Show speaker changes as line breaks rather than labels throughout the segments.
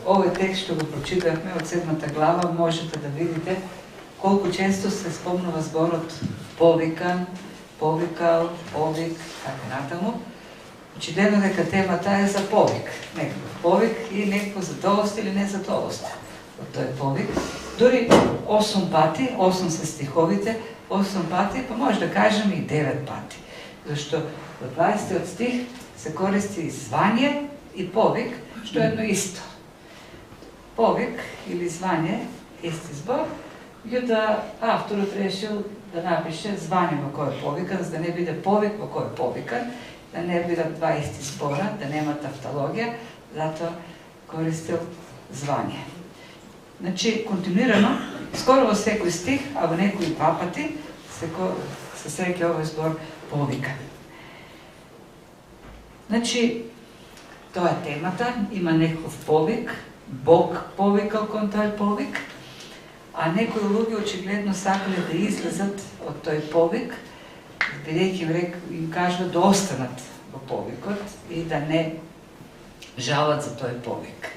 овој текст што го прочитавме од 7 глава, можете да видите колку често се спомнува зборот повикан, повикал, повик, така натаму. Очигледно дека темата е за повик, некаков повик и некакво задоволство или незадоволство од тој повик. Дори 8 пати, 8 се стиховите, 8 пати, па може да кажем и 9 пати. Зашто во 20 стих се користи и звање и повик, што е едно исто. Повик или звање, исти збор, да авторот решил да напише звање во кој е повикан, за да не биде повик во кој е повикан, да не бидат два исти збора, да нема тавтологија, затоа користил звање. Значи, континуирано, скоро во секој стих, а во некои 2 пати, се среќа овој збор повикан. Значи, тоа е темата, има некој повик, Бог повикал кон тој повик, а некои луѓе очигледно сакале да излезат од тој повик, бидејќи им кажува да останат во повикот и да не жалат за тој повик.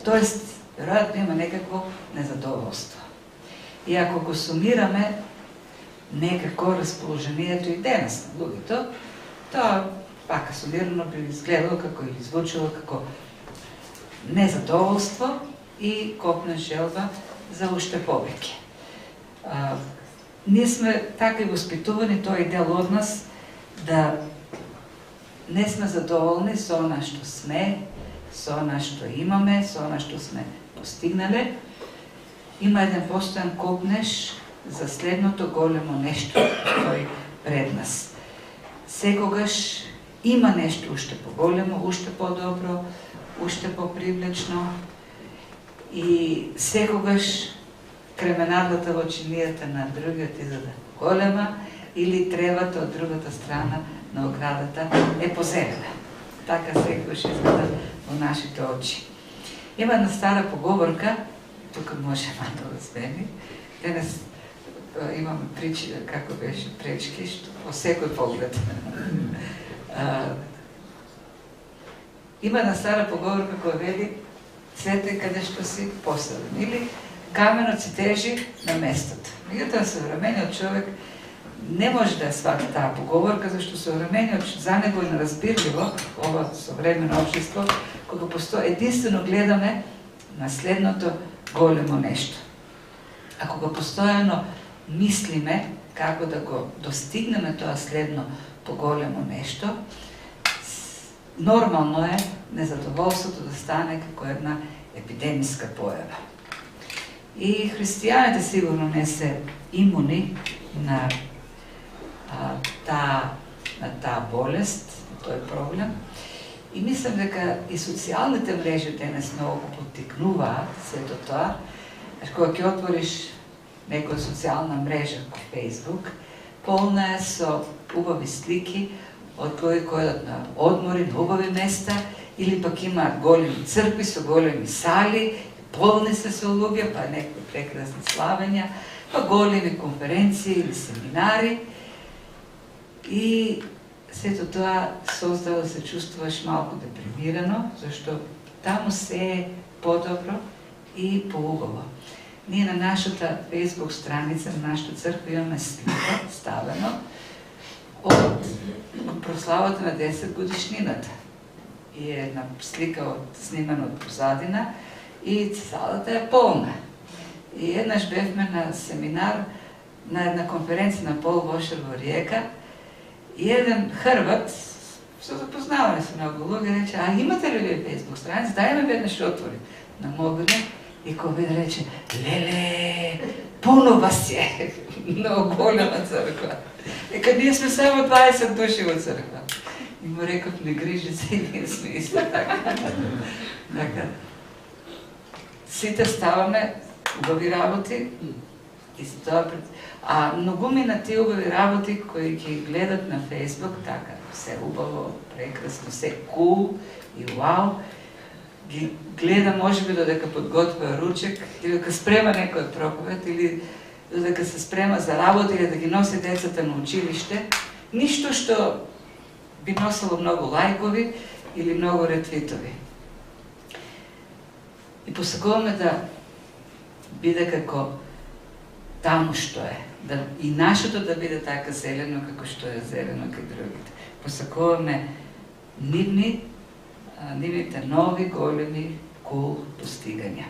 Тоест, веројатно има некакво незадоволство. И ако го сумираме некако расположението и денес на луѓето, тоа пака сумирано би изгледало како или звучало како незадоволство и копна желба за уште повеќе. Ние сме така и воспитувани, тој дел од нас, да не сме задоволни со она што сме, со она што имаме, со она што сме постигнале. Има еден постојан копнеш за следното големо нешто што е пред нас. Секогаш има нешто уште поголемо, уште подобро, уште попривлечно и секогаш кременадата во чинијата на другиот изгледа голема или тревата од другата страна на оградата е позелена. Така секогаш изгледа во нашите очи. Има една стара поговорка, тука може мато да смени, денес имаме причи, како беше, пречки, што во секој поглед. Има една стара поговорка која вели цвете каде што си посаден, или каменот си тежи на местото. Меѓутоа, современиот човек не може да ја свати таа поговорка, зашто современиот за него е неразбирливо, ова современо општество, кога постои, единствено гледаме на следното големо нешто. А кога постојано мислиме како да го достигнеме тоа следно поголемо нешто, нормално е незадоволството да стане како една епидемиска појава. И христијаните сигурно не се имуни на таа болест, тој проблем. И мислам дека и социјалните мрежи денес многу поттикнуваат сето тоа. Кога ќе отвориш некоја социјална мрежа, Facebook, полна е со убави слики од кои одат на одмори, на убави места, или пак има големи цркви со големи сали, полни се со луѓе, па некои прекрасни славења, па големи конференции или семинари. И сето тоа создава да се чувствуваш малку депримирано, зашто таму се е подобро и поубаво. Ние на нашата Facebook страница, на нашата црква имаме слика ставено од прославата на 10 годишнината. И е една слика снимана од позадина и салата е полна. И еднаш бевме на семинар, на една конференција на Пол Вошер во Риека, и еден хрват, со запознаваме со многу луѓе, рече, а имате ли вие Facebook страница? Дај ме веднаш отвори на мобилен. И кога виде рече, леле, пуно вас е, много голема црква. Дека ние сме само 20 души во црква. И му реков, не грижи се, и ние сме исто така. Сите ставаме убави работи, а многуми на тие убави работи кои ги гледат на Facebook, така, се убаво, прекрасно, се кул и вау, ги гледа можеби додека подготвува ручек, или дека спрема некој проповед, или додека се спрема за работа, или да ги носи децата на училиште, ништо што би носило многу лајкови или многу ретвитови. И посакуваме да биде како таму што е. И нашето да биде така зелено како што е зелено кај другите. Посакуваме нивните нови, големи, постигања.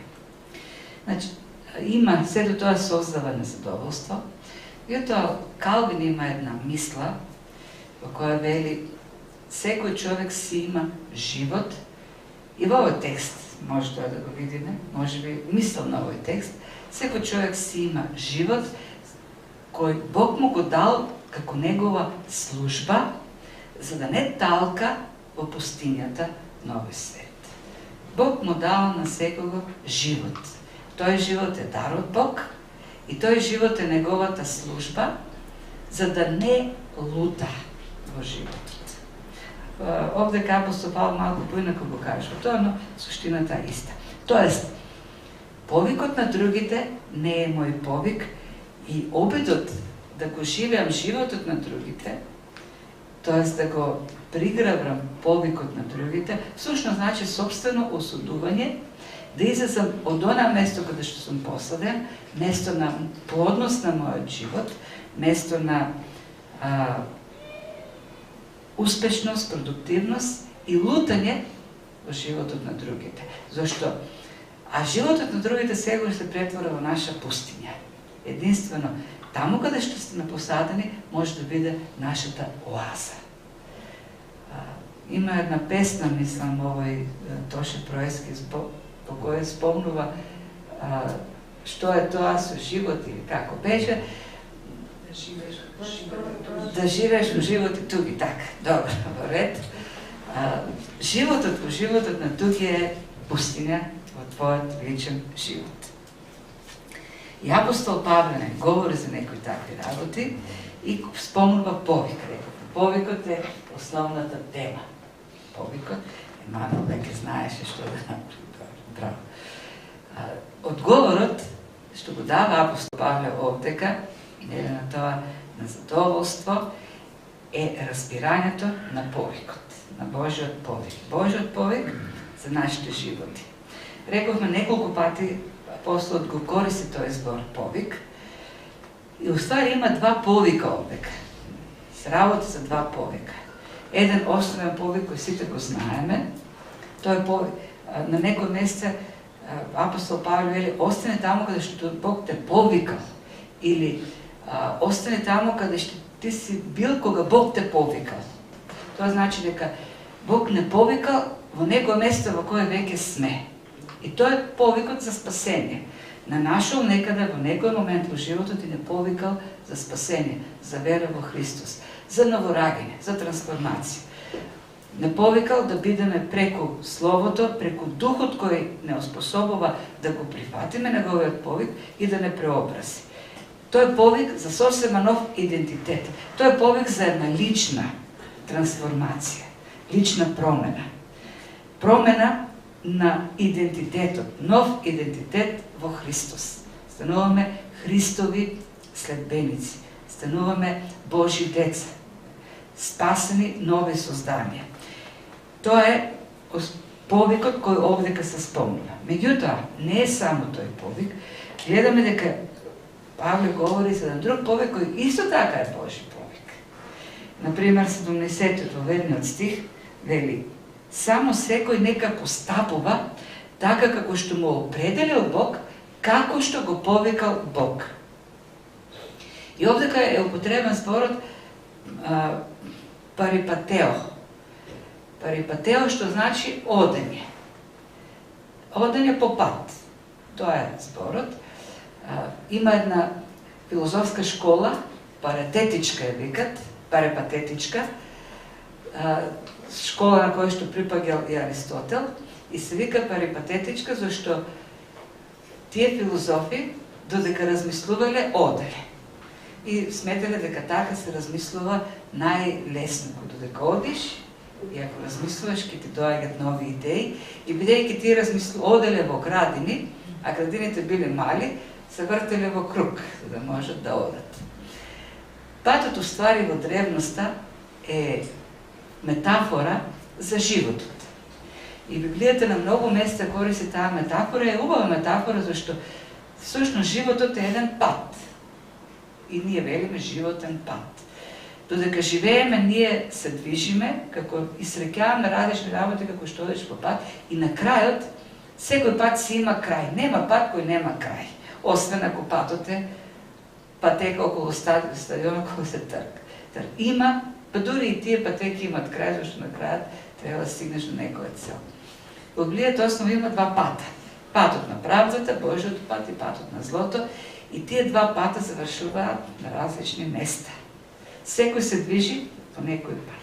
Значи, има, сето тоа создава незадоволство. И ото Калвин има една мисла во која вели секој човек си има живот. И во овој текст, може тоа да го видиме, може би мислам на овој текст, секој човек си има живот кој Бог му го дал како негова служба, за да не талка во пустињата на овој свет. Бог му дал на секого живот. Тој живот е дар од Бог и тој живот е неговата служба, за да не лута во животот. Овде апостол Павле малку поинако го кажува тоа, но суштината е иста. Тоест, повикот на другите не е мој повик и обидот да го живеам животот на другите, тоест да го приграбрам повикот на другите, всушност значи собствено осудување, да излезам од она место каде што сум посаден, место на плодност на мојот живот, место на успешност, продуктивност и лутање во животот на другите. Зошто? А животот на другите сегурно се претвора во наша пустиња. Единствено, таму каде што сме посадени, може да биде нашата оаза. Има една песна, мислам, овој Тоше Проески, по која спомнува што е тоа со живот или како беше. Да живееш во живот и туги, така, добро, во ред. Животот на туги е пустиња во твојот личен живот. И апостол Павле говори за некои такви работи и спомнува повик. Повикот е основната тема. Повикот, Емануел веќе знаеше што да направи. Одговорот што го дава апостол Павле овдека, на тоа на задоволство, е разбирањето на повикот, на Божиот повик. Божиот повик за нашите животи. Рековме неколку пати, апостолот го користи тој збор повик, и уствари има два повика овдека. Се работи за два повика. Еден основен повик кој сите го знаеме, тој повик на некој место апостол Павле вели: остане таму каде што Бог те повикал, или остане таму каде што ти си бил кога Бог те повикал. Тоа значи дека Бог не повикал во некој место во кое веќе сме. И тоа е повикот за спасение. На нашол некаде во некој момент во животот и не повикал за спасение, за вера во Христос, за новораѓање, за трансформација. Не повикал да бидеме преку Словото, преку Духот кој не оспособува да го прифатиме неговиот повик и да не преобрази. Тој е повик за сосема нов идентитет. Тој е повик за една лична трансформација, лична промена. Промена на идентитетот, нов идентитет во Христос. Стануваме Христови следбеници, стануваме Божи деца, спасени нови созданија. Тоа е повикот кој овдека се спомнува. Меѓутоа, не е само тој повик. Гледаме дека Павле говори за друг повик кој исто така е Божи повик. Например, 70 во верниот стих вели: само секој нека постапува така како што му определил Бог, како што го повикал Бог. И овдека е употребен зборот парипатео. Парипатео, што значи одење. Одење по пат. Тоа е зборот. Има една филозофска школа, паратетичка е викат, парепатетичка, школа на која што припаѓал и Аристотел, и се вика парепатетичка, зашто тие филозофи додека размислувале, оделе. И сметале дека така се размислува најлесно, додека одиш, и ако размислуваш, ќе ти доаѓаат нови идеи, и бидејќи ти оделе во градини, а градините биле мали, се вртеле во круг, за да можат да одат. Патот уствари во древноста е метафора за животот. И Библијата на многу места користи таа метафора, е убава метафора, зашто всушност животот е еден пат. И ние велиме животен пат. Додека живееме, ние се движиме, како и среќаваме различни работи како што одиш по пат, и на крајот секој пат си има крај. Нема пат кој нема крај. Освен ако патот е патека околу стадионот кој се трк. Има, па дури и тие патеки имат крај, зашто на крајот треба да стигнеш до некоја цел. Во Библијата основа има два пата. Патот на правдата, Божиот пат, и патот на злото, и тие два пата завршуваат на различни места. Секој се движи по некој пат.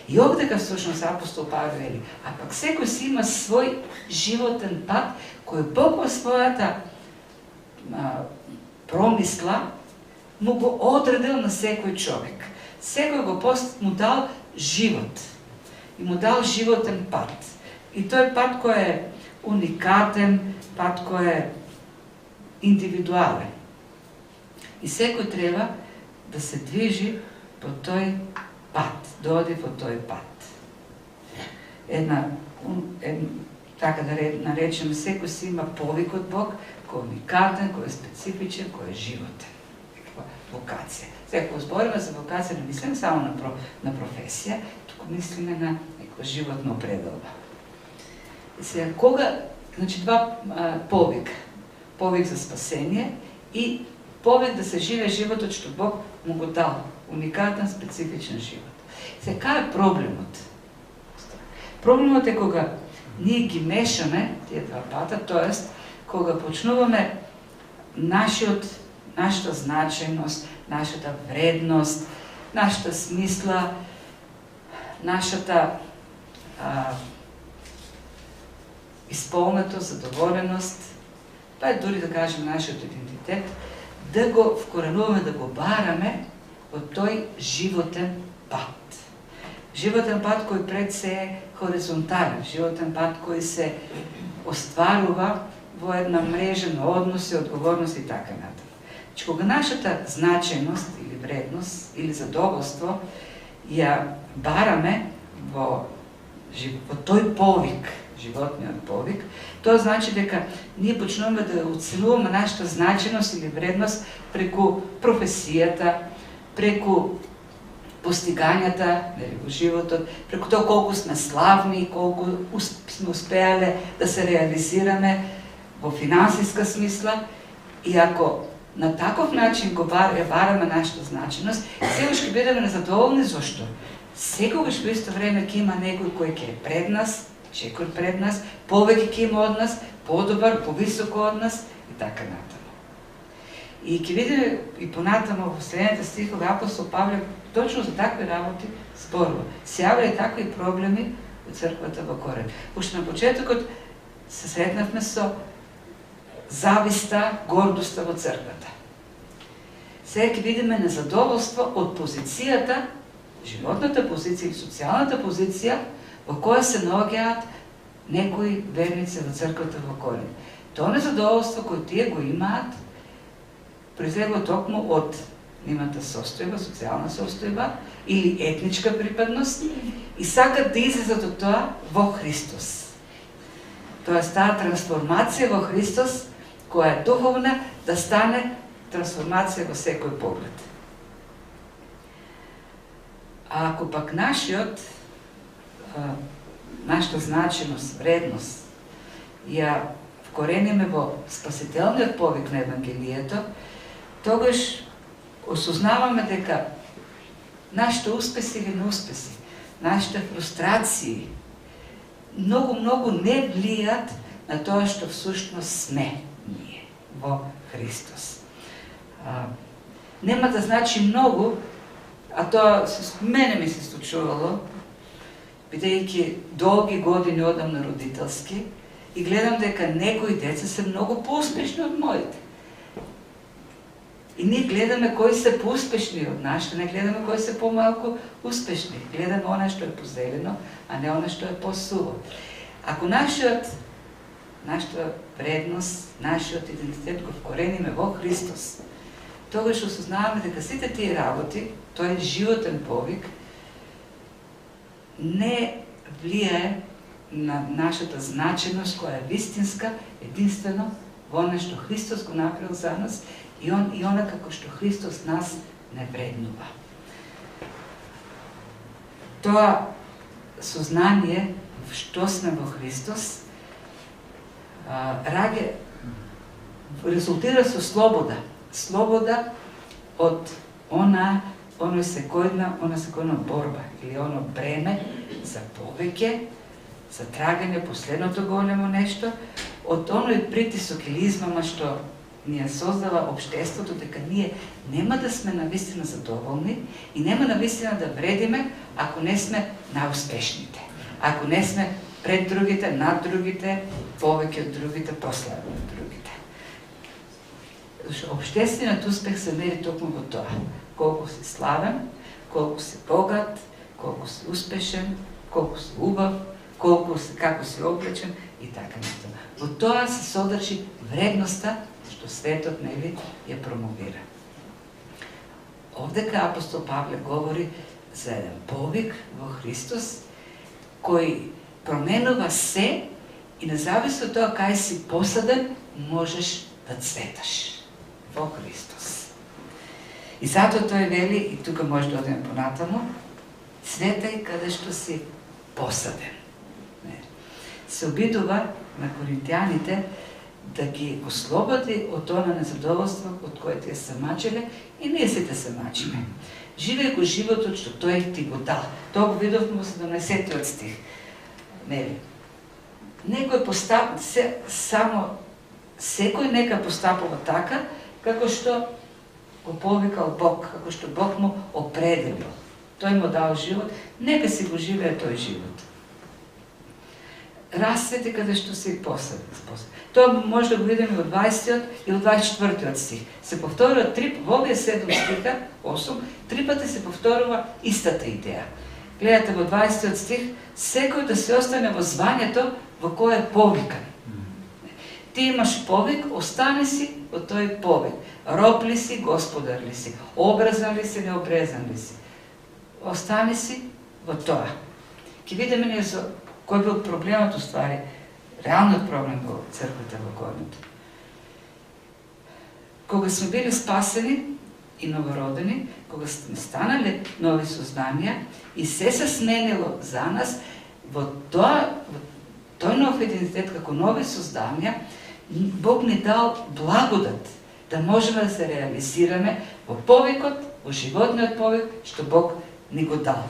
И овде всушност апостол Павле вели, а пак секој си има свој животен пат, кој Бог во својата промисла му го одредил на секој човек. Секој го му дал живот. И му дал животен пат. И тој пат кој е уникатен, пат кој е индивидуален. И секој треба да се движи по тој пат, да оди во тој пат. Така да наречем, секој си има повик од Бог, кој е уникатен, кој е специфичен, кој е животен. Вокација. Сега, кога збориме за вокација, не мислиме само на професија, туку мислиме на некоја животна определба. И сега, кога, значи два повик. Повик за спасение и повик да се живее животот што Бог му го дал. Уникатен, специфичен живот. Сега, кај е проблемот? Проблемот е кога ние ги мешаме тие два пата, тоест кога почнуваме нашата значајност, нашата вредност, нашата смисла, нашата исполнетост, задоволеност, па е дури да кажем нашиот идентитет, да го вкоренуваме, да го бараме во тој животен пат. Животен пат кој пред се е хоризонтален, животен пат кој се остварува во една мрежа на односи, одговорност и така натаму. Кога нашата значајност или вредност или задоволство ја бараме во тој повик, животниот повик, тоа значи дека ние почнуваме да оценуваме нашата значајност или вредност преку професијата, преку постигањата во животот, преку тоа колку сме славни, колку сме успеале да се реализираме во финансиска смисла. И ако на таков начин го бараме нашата значајност, секогаш ќе бидеме незадоволни. Зошто? Секогаш во исто време ќе има некој кој ќе е пред нас, секој пред нас, повеќе ќе има од нас, подобар, повисоко од нас и така натаму. И ќе видиме и понатаму во следните стихови апостол Павле точно за такви работи зборува. Се јавиле такви проблеми во црквата во Корин. Уште на почетокот се сретнавме со зависта, гордоста во црквата. Сега ќе видиме незадоволство од позицијата, животната позиција и социјалната позиција во која се наоѓаат некои верници во црквата во Корин. Тоа незадоволство кој тие го имаат произлегува токму од нивната состојба, социјална состојба или етничка припадност и сакат да излезат од тоа во Христос. Тоест, таа трансформација во Христос, која е духовна, да стане трансформација во секој поглед. А ако пак нашата значеност, вредност, ја вкорениме во спасителниот повик на Евангелието, тогаш осознаваме дека нашите успеси или неуспеси, нашите фрустрации многу не влијат на тоа што всушност сме ние во Христос. Нема да значи многу, а тоа мене ми се случувало, бидејќи долги години одам на родителски и гледам дека некои деца се многу поуспешни од моите. И ние гледаме кои се поуспешни од нас, не гледаме кои се помалку успешни. Гледаме она што е позелено, а не она што е посуво. Ако нашата вредност, нашиот идентитет го вкорениме во Христос, тогаш осознаваме дека сите тие работи, тој животен повик, не влијае на нашата значеност, која е вистинска, единствено во она што Христос го направил за нас и она како што Христос нас не вреднува. Тоа сознание што сме во Христос резултира со слобода. Слобода од она секојдна борба или оно бреме за повеќе, за трагане последното големо нешто, од оној притисок или измама што ни ја создава општеството, дека ние нема да сме навистина задоволни и нема навистина да вредиме ако не сме најуспешните, ако не сме пред другите, над другите, повеќе од другите, послаби од другите. Зашто општествениот успех се мери токму во тоа. Колку си славен, колку си богат, колку си успешен, колку си убав, како си облечен и така натаму. Во тоа се содржи вредноста што светот нели ја промовира. Овдека апостол Павле говори за еден повик во Христос кој променува се и независно од тоа кај си посаден, можеш да цветаш во Христос. И затоа тој вели, и тука може да одиме понатаму, цветај каде што си посаден. Се обидува на коринтијаните да ги ослободи од она незадоволство од кое тие се мачеле и ние сите се мачиме. Живеј го животот што тој ти го дал. Тоа го видовме во 17-тиот стих. Некој секој нека постапува така како што го повикал Бог, како што Бог му определил. Тој му дал живот, нека си го живее тој живот. Расцвети каде што си посаден. Тоа може да го видиме во 20-тиот и во 24-тиот стих. Се повторува во овие 7 стиха, 8, 3 пати се повторува истата идеја. Гледате во 20-тиот стих, секој да се остане во звањето во кое е повикан. Ти имаш повик, остани си во тој повик. Роб ли си, господар ли си, обрезан ли си, необрезан ли си. Остани си во тоа. Ке видиме ние кој бил проблемот уствари, реалниот проблем во црквата во Коринт. Кога сме били спасени и новородени, кога сме станали нови созданија и се сменило за нас, во тој нов идентитет како нови созданија, Бог ни дал благодат да можеме да се реализираме во повикот, во животниот повик што Бог ни го дал.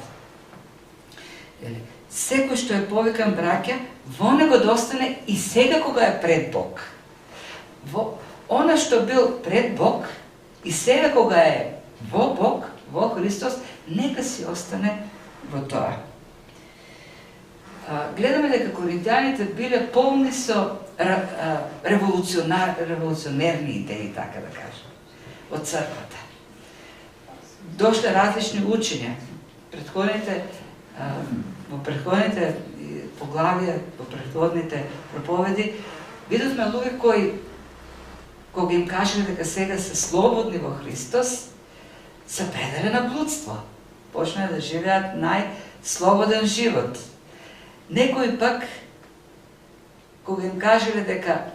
Секој што е повикан, браќа, во него да остане и сега кога е пред Бог. Она што бил пред Бог и сега кога е во Бог, во Христос, нека си остане во тоа. Гледаме дека коринтијаните биле полни со револуционерни идеи, така да кажем, од црквата. Дошле различни учења. Во претходните поглавија, во претходните проповеди, видовме луѓе кои, кога им кажеле дека сега се слободни во Христос, се пределе на блудство. Почнале да живеат најслободен живот. Некои пак, кога им кажеле дека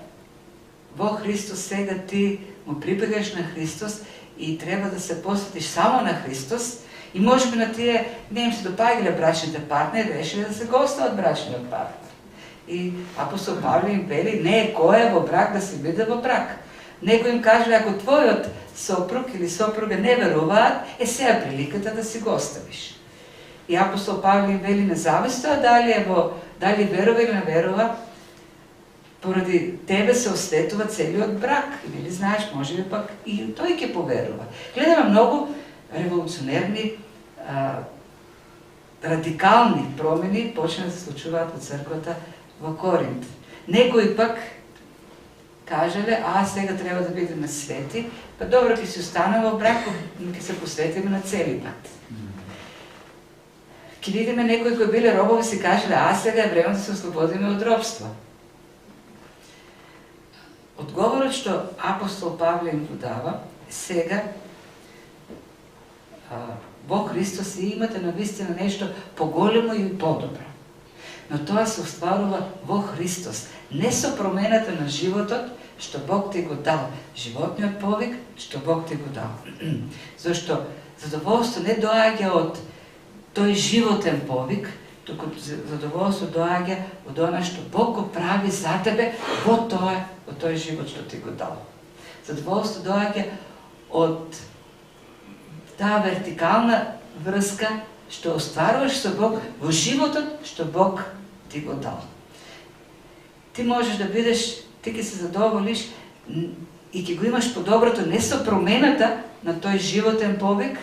во Христос сега ти му прибегаш на Христос и треба да се посветиш само на Христос, и можеби на тие не им се допаѓале брачните партнери, решиле да се гостуват брачниот партнер. И апостол Павле им вели, не е кој е во брак да се биде во брак. Некој им кажеле, ако твојот сопруг или сопруга не веруваат, сега приликата да си го оставиш. И апостол Павле им вели, независно дали верува или не верува, поради тебе се осветува целиот брак. Или знаеш, може би пак и тој ќе поверува. Гледаме многу револуционерни, радикални промени почна да се случуваат во црквата во Коринт. Некои пак кажеле, сега треба да бидеме свети, па добро ќе си останеме во брак, ќе се посветиме на цели пат. Ќе видиме некои кои биле робови си кажеле, сега е време да се ослободиме од робство. Одговорот што апостол Павле им го дава, сега во Христос и имате навистина нешто поголемо и подобро. но тоа се остварува во Христос. Не со промената на животот, што Бог ти го дал. Животниот повик, што Бог ти го дал. Зашто задоволство не доаѓа од тој животен повик, туку задоволство доаѓа од она што Бог го прави за тебе во тој живот што ти го дал. Задоволство доаѓа од таа вертикална врска што остваруваш со Бог во животот што Бог ти го дал. Ти можеш да бидеш, ти ќе се задоволиш и ќе го имаш подоброто не со промената на тој животен повик,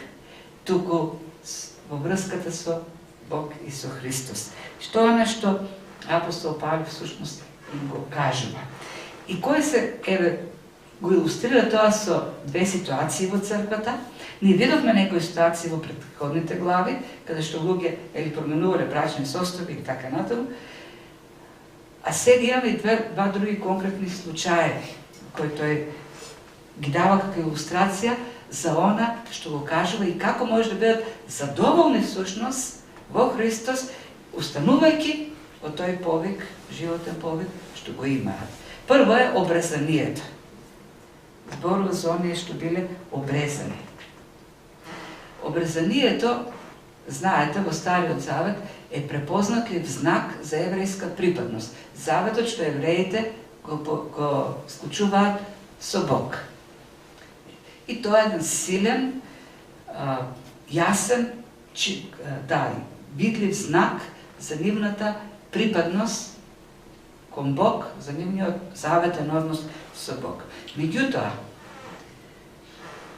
туку во врската со Бог и со Христос. Што е што апостол Павле всушност им го кажува. И кој се, го илустрира тоа со две ситуации во црквата. Ние видовме некои ситуации во претходните глави, каде што луѓе променувале брачни состојби и така натаму. А сега имаме и два други конкретни случаи, кои тој ги дава како илустрација за она што го кажува и како може да бидат задоволни всушност во Христос, устанувајќи од тој повик, животен повик, што го имаат. Прво е обрезанието. Зборува за оние што биле обрезани. Обрезанието, знаете, во Стариот Завет е препознатлив знак за еврејска припадност. Заветот што евреите го склучуваат со Бог. И тоа е еден силен, јасен, видлив знак за нивната припадност кон Бог, за нивниот заветен однос со Бог. Меѓутоа,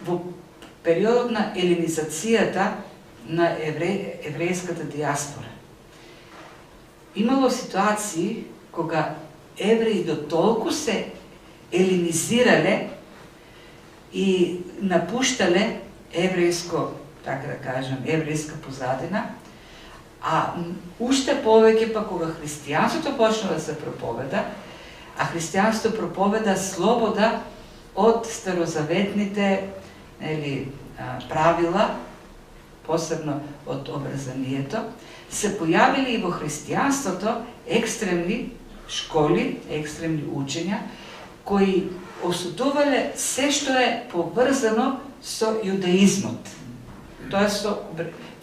во периодот на еленизацијата на еврејската диаспора, имало ситуации кога евреи до толку се еленизирале и напуштале еврејско, така да кажем, еврејска позадина, а уште повеќе па кога христијанството почна да се проповеда, а христијанството проповеда слобода од старозаветните правила, посебно од обрезанието, се појавили и во христијанството екстремни школи, екстремни учења, кои осудувале се што е поврзано со јудаизмот. Тоа со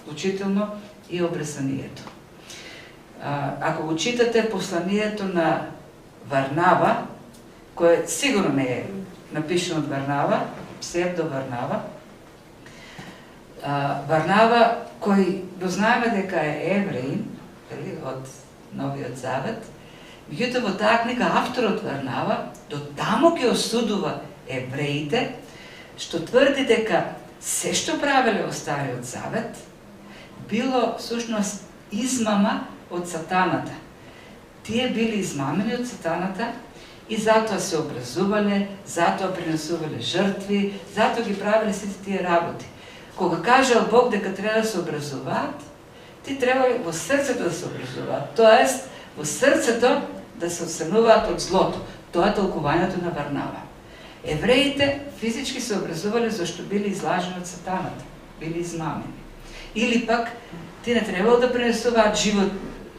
вклучително и обрезанието. Ако го читате посланието на Варнава, кое сигурно не е напишено од Варнава, псевдо Варнава, Варнава, кој го знаеме дека е евреин, од Новиот Завет, меѓутоа во таа книга авторот Варнава до таму ги осудува евреите, што тврди дека се што правеле во Стариот Завет било всушност измама од сатаната. Тие били измамени од сатаната и затоа се образувале, затоа принесувале жртви, затоа ги правеле сите тие работи. Кога кажал Бог дека треба да се образуваат, ти треба во срцето да се образуваат, тоест во срцето да се отстрануваат од злото. Тоа е толкувањето на Варнава. Евреите физички се образувале зашто били излажени од сатаната, били измамени. Или пак, ти не требало да принесуваат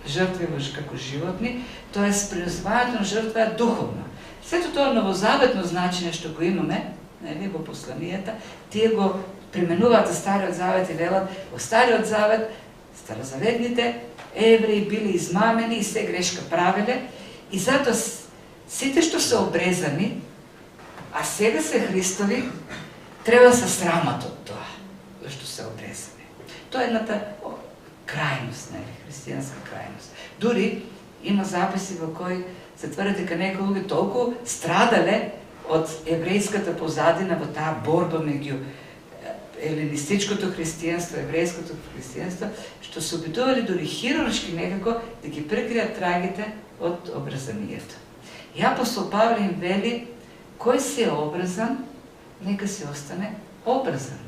жртви како животни, тоест принесувањето на жртва е духовна. Сето тоа новозаветно значење што го имаме, во посланијата, тие го применуваат за Стариот Завет и велат, во Стариот Завет, старозаветните евреи били измамени и се грешка правеле, и затоа сите што се обрезани, а сега се Христови, треба да се срамат од тоа, зашто се обрезани. Тоа е едната крајност, христијанска крајност. Дури има записи во кои се тврди дека некои луѓе толку страдале од еврејската позадина во таа борба меѓу еленистичкото христијанство, еврејското христијанство, што се обидували дури хируршки некако да ги прикријат трагите од обрезанието. И апостол Павле им вели, кој се е обрезан, нека се остане обрезан.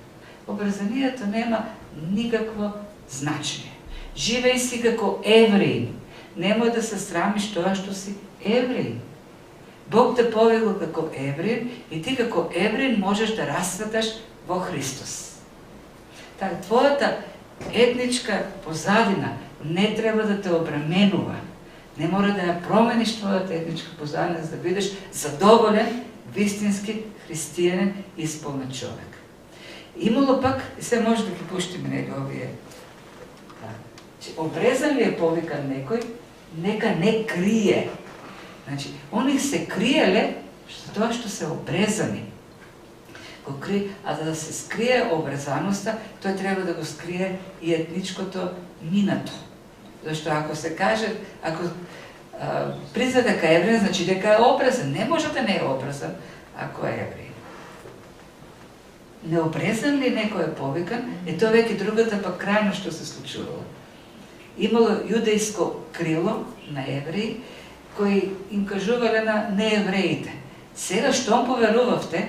Обрезанието нема никакво значење. Живеј си како евреин. Немој да се срамиш тоа што си евреин. Бог те повело како евреин и ти како евреин можеш да расцветаш во Христос. Така, твојата етничка позадина не треба да те обременува. Не мора да ја промениш твојата етничка позадина, за да бидеш задоволен, вистински христијанин и исполнет човек. Имало пак, и се може да ги пуштиме неги овие, обрезан ли е повикан некој, нека не крие. Значи, они се криеле тоа што се обрезани. А за да се скрие обрезаноста, тој треба да го скрие и етничкото минато. Зашто ако се каже, ако призна дека е евреин, значи дека е обрезан. Не може да не е обрезан, ако е евреин. Необрезан ли некој е повикан, тоа веќе другата пак крајно што се случувало. Имало јудејско крило на евреи, кои им кажувале на неевреите: сега штом поверувавте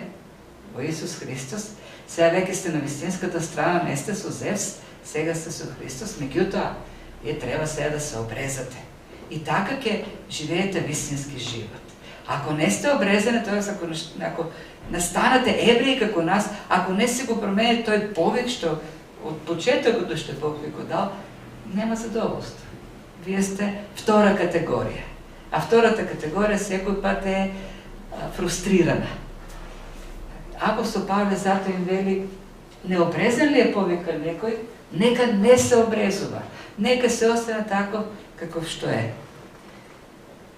во Исус Христос, сега веќе сте на вистинската страна, не сте со Зевс, сега сте со Христос, меѓутоа, вие треба сега да се обрезате. И така ќе живеете вистински живот. Ако не сте обрезани, тоа ако настанете евреи како нас, ако не си го промените тој повик што од почетокот што Бог ви го дал, нема задоволство. Вие сте втора категорија. А втората категорија секој пат е фрустрирана. Апостол Павле затоа им вели: необрезан ли е повикан некој, нека не се обрезува. Нека се остане тако каков што е.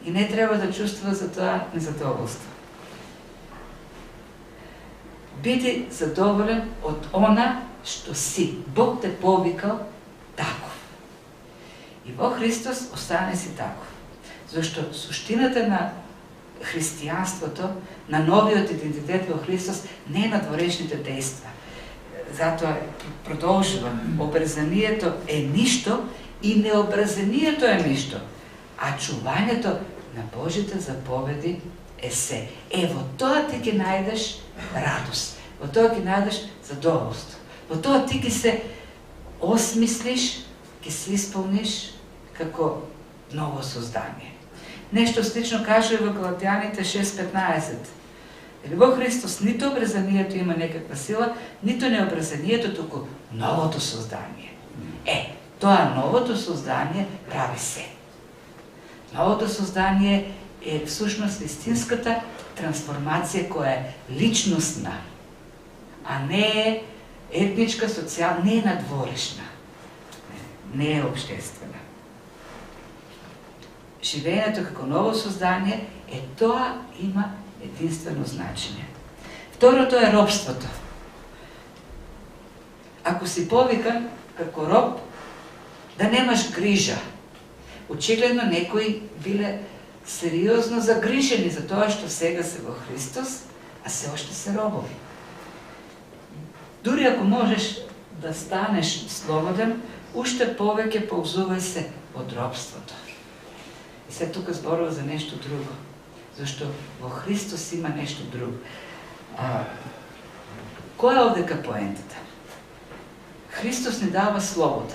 И не треба да чувствува за тоа незадоволство. Биди задоволен од она што си. Бог те повикал таков. И во Христос остане си таков. Зашто суштината на христијанството, на новиот идентитет во Христос, не е на дворешните дејства. Затоа продолжувам. Обрезанието е ништо и необрезанието е ништо, а чувањето на Божите заповеди е се. Во тоа ти ќе најдеш радост, во тоа ќе најдеш задоволство, во тоа ти ќе се осмислиш, ќе се исполниш како ново создание. Нешто слично каже во Галатјаните 6:15. Во Христос нито обрезанието има некаква сила, нито необрезанието, туку новото создание. Тоа новото создание прави се. Новото создание е всушност истинската трансформација која е личностна, а не е етничка, социјална, не е надворешна, не е обштествена. Живењето како ново создание тоа има единствено значење. Второто е робството. Ако си повикан како роб, да немаш грижа. Очигледно некои биле сериозно загрижени за тоа што сега се во Христос, а се оште се робови. Дури ако можеш да станеш слободен, уште повеќе ползувај се од робството. И се тука зборува за нешто друго, зашто во Христос има нешто друго. Која е овдека поентата? Христос ни дава слобода.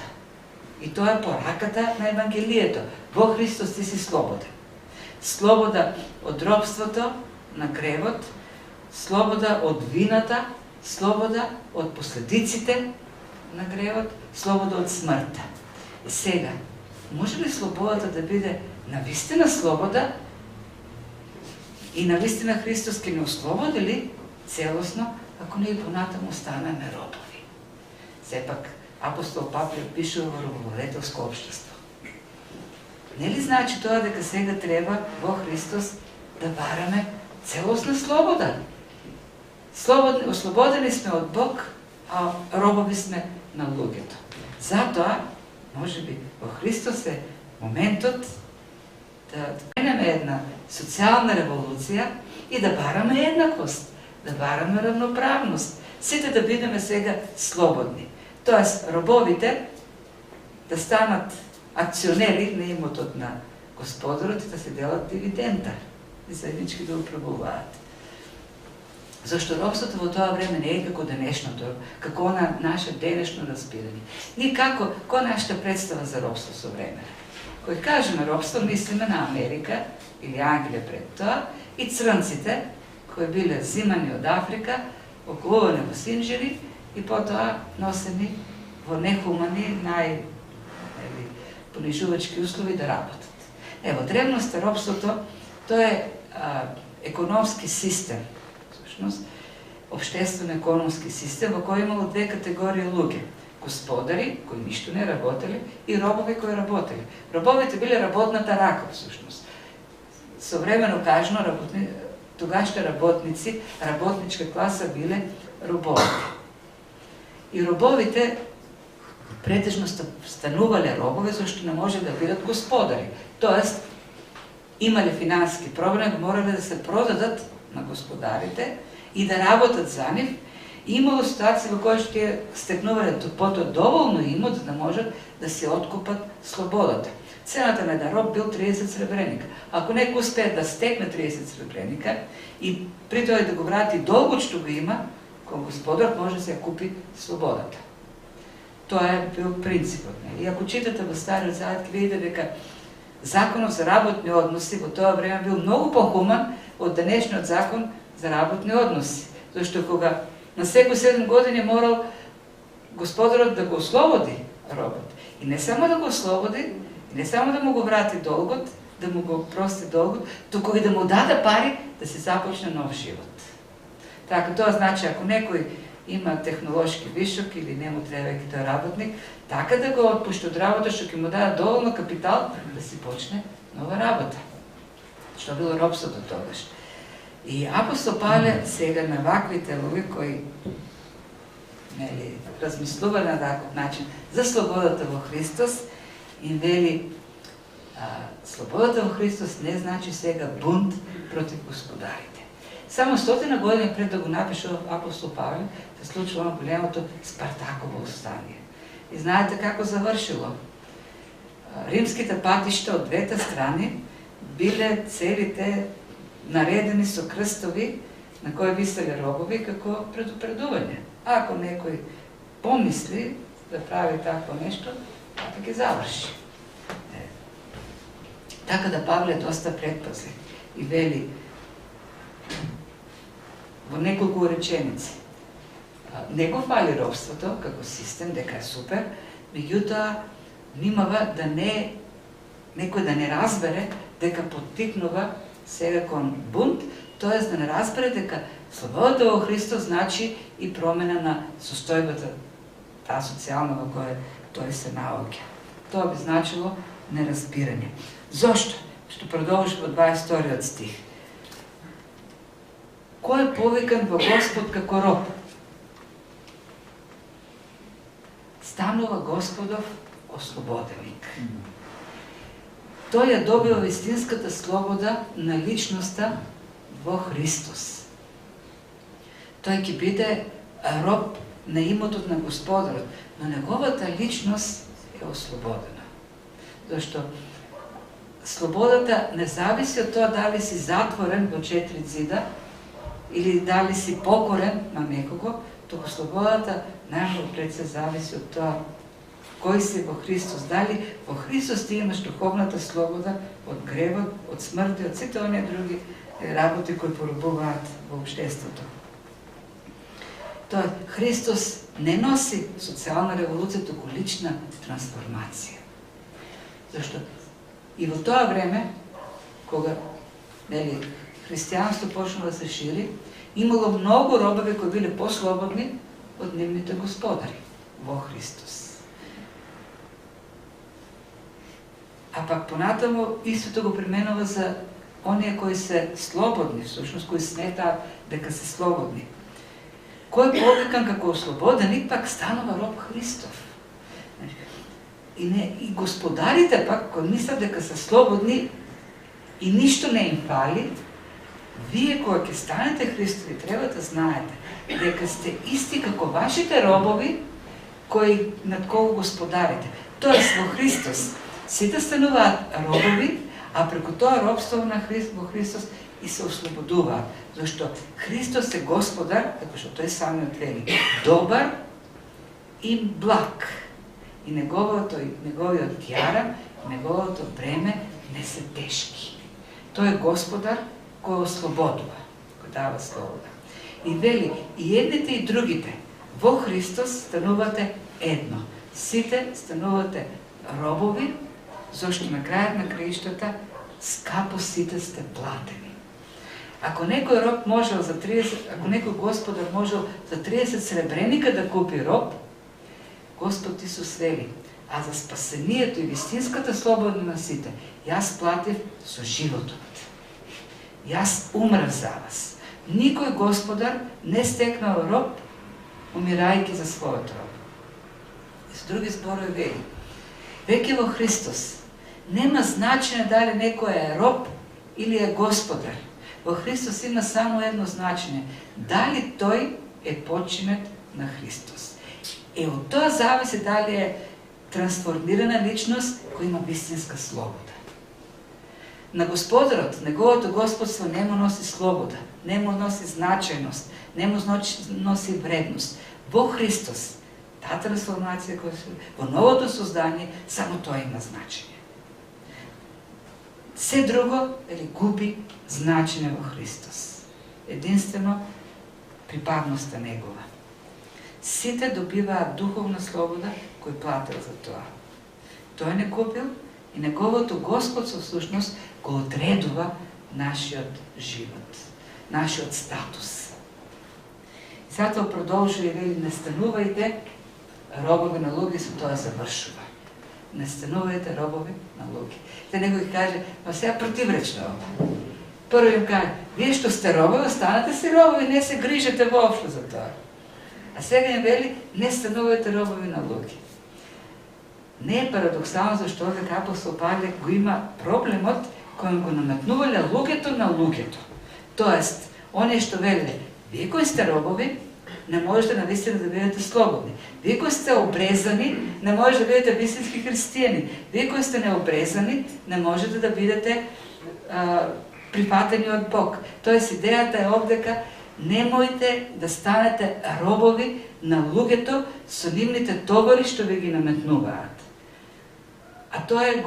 И тоа е пораката на Евангелието. Во Христос ти си слободен. Слобода од робството на гревот, слобода од вината, слобода од последиците на гревот, слобода од смртта. И сега, може ли слободата да биде навистина слобода и навистина Христос ќе не ослободи ли целосно, ако ние понатаму станеме робови? Сепак, апостол Павле пишува во робовладетелско општество. Не ли значи тоа дека сега треба во Христос да бараме целосна слобода? Ослободени сме од Бог, а робови сме на луѓето. Затоа, може би, во Христос е моментот да преминеме една социјална револуција и да бараме еднаквост, да бараме равноправност. Сите да бидеме сега слободни. Тоест, робовите да станат акционери на имотот на Господарот и да се делат дивиденда и заеднички да управуваат. Зашто робството во тоа време не е како денешното, како на наше денешно разбирање. Никако, која нашата представа за робство со време. Кој кажеме робство, мислиме на Америка или Англија пред тоа и црнците, кои биле зимани од Африка, околувани во синџери и потоа носени во нехумани, понижувачки услови да работат. Ево, древноста робството, тоа е економски систем, всушност, обществено-економски систем, во кој имало две категории луѓе. Господари, кои ништо не работели, и робови кои работели. Робовите биле работната рака, всушност. Современо кажано, тогашните работници, работничка класа биле робови. И робовите претежно станувале робови, зашто не може да бидат господари. Тоест, имале финансски проблем, морале да се продадат на господарите и да работат за нив. И имало ситуации во кои што стекнувале потоа доволно имот, за да можат да се откупат слободата. Цената на един роб бил 30 сребреника. Ако некој успее да стекне 30 сребреника и при тоа да го врати долгот што го има, кон господар може да се купи слободата. Тоа е бил принципот. И ако читате во Стариот Завет, ќе видите дека законот за работни односи во тоа време бил многу похуман од денешниот закон за работни односи. Зашто кога на секој 7 години морал господарот да го ослободи робот. И не само да го ослободи, и не само да му го врати долгот, да му го прости долгот, туку и да му даде пари да се започне нов живот. Така, тоа значи, ако некој има технолошки вишок или не му треба тој работник, така да го отпушти од работа, што ќе му даде доволно капитал да си почне нова работа. Што било робството тогаш. И апостол Павле сега на ваквите луѓе кои размислува на таков начин за слободата во Христос, им вели слободата во Христос не значи сега бунт против господарите. Само 100 години пред да го напише апостол Павле, се случило големото Спартаково устание. И знаете како завршило. Римските патишта од двете страни биле целите наредени со крстови на кои виселе робови како предупредување. Ако некој помисли да прави такво нешто, така ги заврши. Така да Павле доста предпазли и вели во неколку реченици. Не го фали робството како систем, дека е супер, меѓутоа внимава да некој да не разбере дека поттикнува сега кон бунт, т.е. да не разбере дека слободата во Христос значи и промена на состојбата, таа социјална во која тој се наоѓа. Тоа би значило неразбирање. Зошто? Што продолжи во 22 стих. Кој е повикан во Господ како роб? Станува Господов ослободеник. Тој ја добива вистинската слобода на личноста во Христос. Тој ќе биде роб на имотот на Господарот, но неговата личност е ослободена. Зашто слободата не зависи од тоа дали си затворен во 4 зида или дали си покорен на некого, туку слободата најпред се зависи од тоа кој си во Христос. Дали во Христос ти имаш духовната слобода од гревот, од смрт и од сите оние други работи кои поробуваат во општеството. Тоа Христос не носи социјална револуција, туку лична трансформација. Зашто и во тоа време, кога христијанство почна да се шири, имало многу робови кои биле послободни од нивните господари во Христос. А пак понатаму истото го применува за оние кои се слободни, всушност кои сметаат дека се слободни. Кој повикан како ослободеник пак станува роб Христов. И господарите пак, кои мислат дека се слободни и ништо не им фали, вие кога ќе станете Христови, треба да знаете дека сте исти како вашите робови кои над кого господарите. Тоест во Христос сите стануваат робови, а преку тоа робство во Христос и се ослободуваат. Зашто Христос е Господар, како што тој самиот вели, добар и благ. И неговиот јарам, неговото бреме не се тешки. Тој е Господар кој ослободува, кој дава слобода. И вели, и едните и другите во Христос станувате едно. Сите станувате робови Зошто на крајот на краиштата скапо сите сте платени. Ако некој роб можел за 30, ако некој господар можел за 30 сребреника да купи роб, Господ Исус вели: а за спасението и вистинската слобода на сите, јас платив со животот. Јас умрав за вас. Никој господар не стекнал роб, умирајќи за својот роб. И с други зборови вели: веќе во Христос нема значење дали некој е роб или е господар. Во Христос има само едно значење: дали тој е починет на Христос. И од тоа зависи дали е трансформирана личност која има вистинска слобода. На Господарот, неговото господство не му носи слобода, не му носи значајност, не му носи вредност. Во Христос, таа трансформација која се во новото создание, само тоа има значење. Се друго губи значење во Христос. Единствено припадноста негова. Сите добиваат духовна слобода кој платил за тоа. Тој не купил и неговото господство всушност го одредува нашиот живот, нашиот статус. И затоа продолжува и вели: не станувајте робови на луѓе, со тоа завршува. Не станувајте робови на луѓе. Те некој каже: па сега противречно ова. Прво им каже: вие што сте робови, останете си робови, не се грижете воопшто за тоа. А сега им вели: не станувајте робови на луѓе. Не е парадоксално зашто овде апостол Павле го има проблемот кој го наметнувале луѓето на луѓето. Тоест, оние што веле: вие кои сте робови, не можете навистина да бидете слободни. Вие кои сте обрезани, не можете да бидете вистински христијани. Вие кои сте необрезани, не можете да бидете прифатени од Бог. Тоест, идејата е овдека: немојте да станете робови на луѓето со нивните товари што ви ги наметнуваат. А тоа е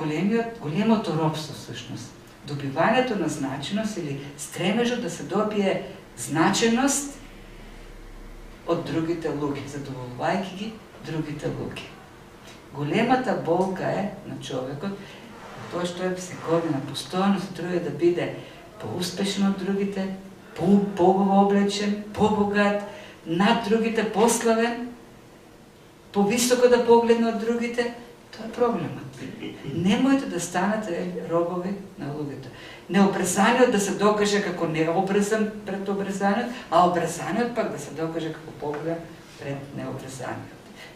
големото робство всушност. Добивањето на значеност или стремежот да се добие значеност од другите луѓе, задоволувајќи ги другите луѓе. Големата болка е на човекот тоа што е секојдневно постојано се труди да биде поуспешен од другите, побово облечен, побогат, над другите пославен, повисоко да погледне од другите. Тоа е проблемот. Немојте да станете робови на луѓето. Необрезаниот да се докаже како необрезан пред обрезаниот, а обрезаниот пак да се докаже како поголем пред необрезаниот.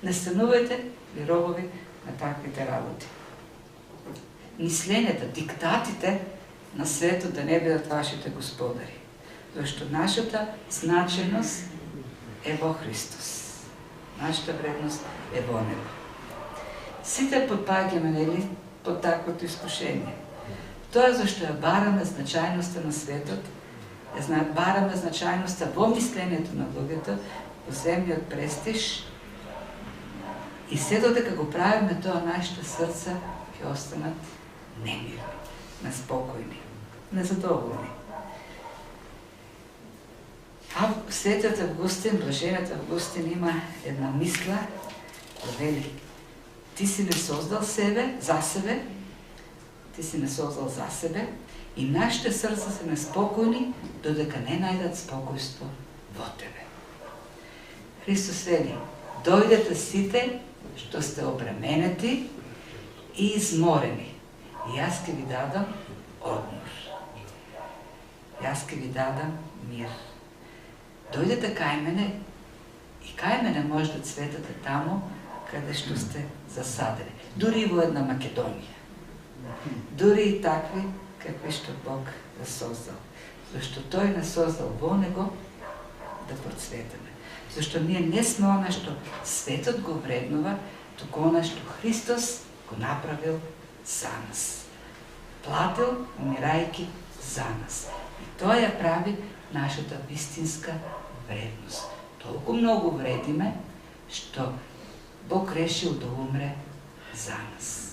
Не станувајте ли робови на таквите работи. Мисленето, диктатите на светот да не бидат вашите господари. Зашто нашата значеност е во Христос. Нашата вредност е во Него. Сите подпаѓаме, нели, под таквото искушение. Тоа зашто ја бараме значајноста на светот, бараме значајноста во мислењето на луѓето, во земјиот престиж, и се додека го правиме тоа, нашите срца ќе останат немирни, неспокојни, незадоволни. А светиот Августин, блажениот Августин, има една мисла, која вели: ти си не создал себе, за себе, ти си не создал за себе и нашите срца се неспокојни додека не најдат спокојство во тебе. Христос вели: дојдете сите што сте обременети и изморени, и јас ќе ви дадам одмор. Јас ќе ви дадам мир. Дојдете кај мене и кај мене може да цветате таму каде што сте засадени. Дури и во една Македонија. Дури и такви какви што Бог ја создал. Зашто Тој не создал во Него да процветаме. Зашто ние не сме она што светот го вреднува, туку она што Христос го направил за нас. Платил, умирајќи за нас. И тоа ја прави нашата вистинска вредност. Толку многу вредиме, што Бог решил да умре за нас.